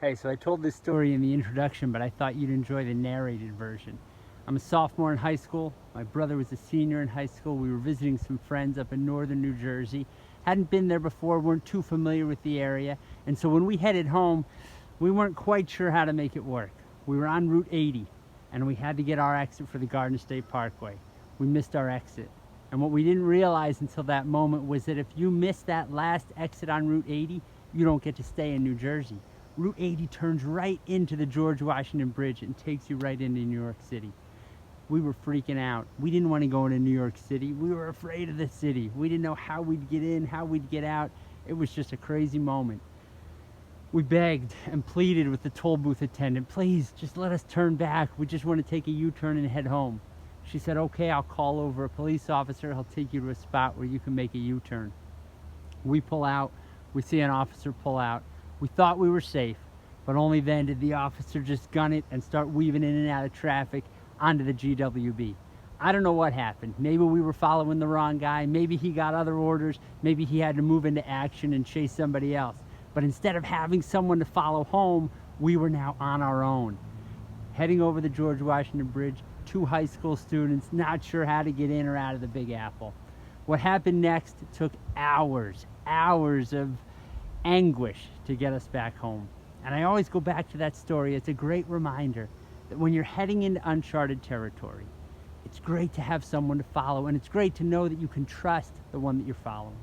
Hey, so I told this story in the introduction, but I thought you'd enjoy the narrated version. I'm a sophomore in high school. My brother was a senior in high school. We were visiting some friends up in northern New Jersey. Hadn't been there before, weren't too familiar with the area. And so when we headed home, we weren't quite sure how to make it work. We were on Route 80, and we had to get our exit for the Garden State Parkway. We missed our exit. And what we didn't realize until that moment was that if you miss that last exit on Route 80, you don't get to stay in New Jersey. Route 80 turns right into the George Washington Bridge and takes you right into New York City. We were freaking out. We didn't want to go into New York City. We were afraid of the city. We didn't know how we'd get in, how we'd get out. It was just a crazy moment. We begged and pleaded with the toll booth attendant, please, just let us turn back. We just want to take a U-turn and head home. She said, okay, I'll call over a police officer. He'll take you to a spot where you can make a U-turn. We pull out. We see an officer pull out. We thought we were safe, but only then did the officer just gun it and start weaving in and out of traffic onto the GWB. I don't know what happened. Maybe we were following the wrong guy. Maybe he got other orders. Maybe he had to move into action and chase somebody else. But instead of having someone to follow home, we were now on our own. Heading over the George Washington Bridge, 2 high school students not sure how to get in or out of the Big Apple. What happened next took hours of anguish to get us back home. And I always go back to that story. It's a great reminder that when you're heading into uncharted territory, it's great to have someone to follow, and it's great to know that you can trust the one that you're following.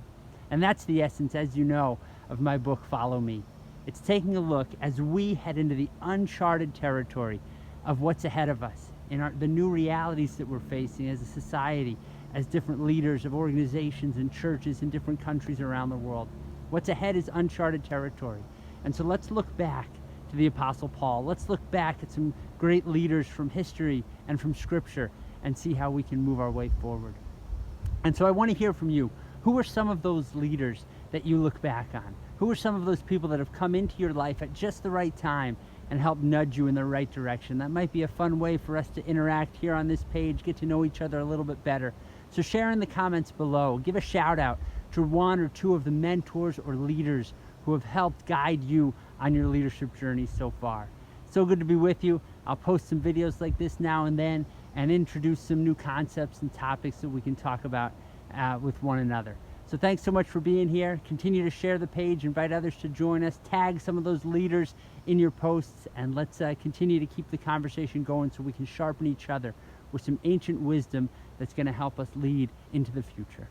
And that's the essence, as you know, of my book, Follow Me. It's taking a look as we head into the uncharted territory of what's ahead of us, in the new realities that we're facing as a society, as different leaders of organizations and churches in different countries around the world. What's ahead is uncharted territory. And so let's look back to the Apostle Paul. Let's look back at some great leaders from history and from Scripture and see how we can move our way forward. And so I want to hear from you. Who are some of those leaders that you look back on? Who are some of those people that have come into your life at just the right time and helped nudge you in the right direction? That might be a fun way for us to interact here on this page, get to know each other a little bit better. So share in the comments below. Give a shout out to 1 or 2 of the mentors or leaders who have helped guide you on your leadership journey so far. So good to be with you. I'll post some videos like this now and then and introduce some new concepts and topics that we can talk about with one another. So thanks so much for being here. Continue to share the page, invite others to join us, tag some of those leaders in your posts, and let's continue to keep the conversation going so we can sharpen each other with some ancient wisdom that's going to help us lead into the future.